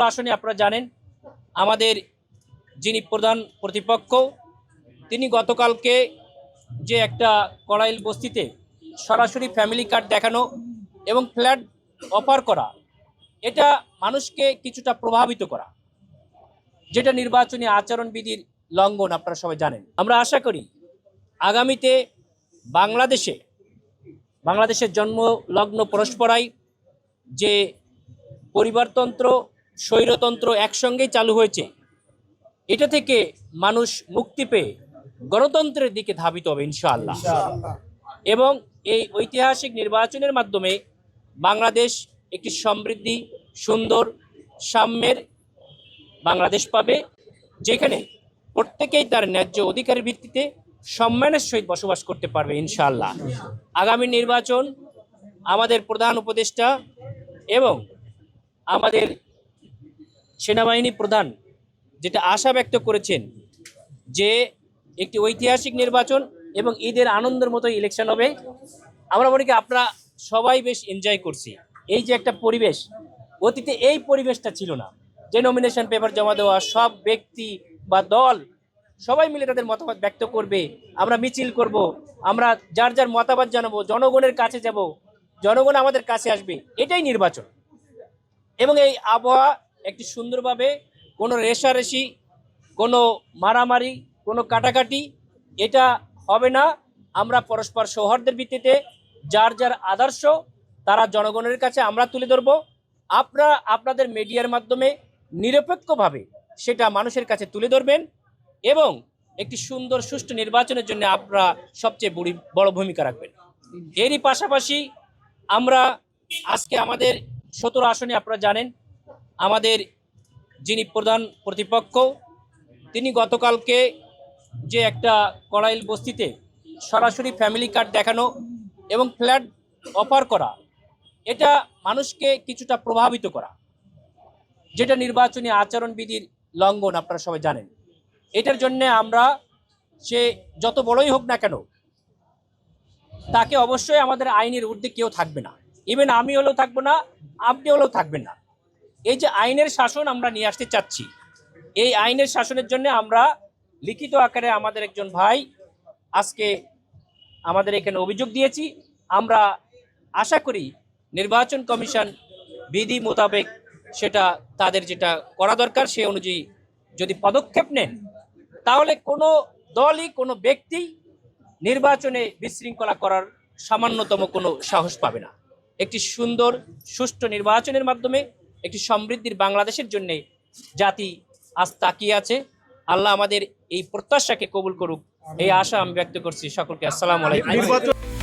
আসনে আপনারা জানেন আমাদের যিনি প্রধান প্রতিপক্ষ তিনি গতকালকে যে একটা কড়াইল বস্তিতে সরাসরি ফ্যামিলি কার্ড দেখানো এবং ফ্ল্যাট অফার করা, এটা মানুষকে কিছুটা প্রভাবিত করা, যেটা নির্বাচনী আচরণবিধির লঙ্ঘন। আপনারা সবাই জানেন। আমরা আশা করি আগামীতে বাংলাদেশের জন্মলগ্ন পরস্পরাই যে পরিবারতন্ত্র স্বৈরতন্ত্র একসঙ্গেই চালু হয়েছে, এটা থেকে মানুষ মুক্তি পেয়ে গণতন্ত্রের দিকে ধাবিত হবে ইনশাআল্লাহ। এবং এই ঐতিহাসিক নির্বাচনের মাধ্যমে বাংলাদেশ একটি সমৃদ্ধি, সুন্দর, সাম্যের বাংলাদেশ পাবে, যেখানে প্রত্যেকেই তার ন্যায্য অধিকারের ভিত্তিতে সম্মানের সহিত বসবাস করতে পারবে ইনশাআল্লাহ। আগামী নির্বাচন আমাদের প্রধান উপদেষ্টা এবং আমাদের সেনাবাহিনী প্রধান যেটা আশা ব্যক্ত করেছেন যে একটি ঐতিহাসিক নির্বাচন এবং ঈদের আনন্দের মতো ইলেকশন হবে। আমরা মনে করি আপনারা সবাই বেশ এনজয় করছি। এই যে একটা পরিবেশ, অতীতে এই পরিবেশটা ছিল না, যে নমিনেশন পেপার জমা দেওয়া, সব ব্যক্তি বা দল সবাই মিলে তাদের মতামত ব্যক্ত করবে, আমরা মিছিল করব, আমরা যার যার মতামত জানাবো, জনগণের কাছে যাব, জনগণ আমাদের কাছে আসবে, এটাই নির্বাচন। এবং এই আবহাওয়া একটি সুন্দরভাবে কোনো রেষারেষি, কোনো মারামারি, কোনো কাটাকাটি এটা হবে না। আমরা পরস্পর সৌহার্দ্যের ভিত্তিতে যার যার আদর্শ তারা জনগণের কাছে আমরা তুলে ধরব। আপনারা আপনাদের মিডিয়ার মাধ্যমে নিরপেক্ষভাবে সেটা মানুষের কাছে তুলে ধরবেন এবং একটি সুন্দর সুষ্ঠু নির্বাচনের জন্য আপনারা সবচেয়ে বড় ভূমিকা রাখবেন। এরই পাশাপাশি আমরা আজকে আমাদের 17 আসনে আপনারা জানেন আমাদের যিনি প্রধান প্রতিপক্ষ তিনি গতকালকে যে একটা কড়াইল বস্তিতে সরাসরি ফ্যামিলি কার্ড দেখানো এবং ফ্ল্যাট অফার করা, এটা মানুষকে কিছুটা প্রভাবিত করা, যেটা নির্বাচনী আচরণবিধির লঙ্ঘন। আপনারা সবাই জানেন। এটার জন্য আমরা সে যত বড়ই হোক না কেন তাকে অবশ্যই আমাদের আইনের ঊর্ধ্বে কেউ থাকবে না। ইভেন আমি হলেও থাকবো না, আপনি হলেও থাকবেন না। এই যে আইনের শাসন আমরা নিয়ে আসতে চাচ্ছি, এই আইনের শাসনের জন্য আমরা লিখিত আকারে আমাদের একজন ভাই আজকে আমাদের এখানে অভিযোগ দিয়েছি। আমরা আশা করি নির্বাচন কমিশন বিধি মোতাবেক সেটা তাদের যেটা করা দরকার সে অনুযায়ী যদি পদক্ষেপ নেন, তাহলে কোনো দলই কোনো ব্যক্তি নির্বাচনে বিশৃঙ্খলা করার সামান্যতম কোনো সাহস পাবে না। একটি সুন্দর সুষ্ঠু নির্বাচনের মাধ্যমে একটি সমৃদ্ধির বাংলাদেশের জন্য জাতি আজ তাকিয়ে আছে। আল্লাহ আমাদের এই প্রত্যাশাকে কবুল করুক, এই আশা আমি ব্যক্ত করছি। সকলকে আসসালামু আলাইকুম।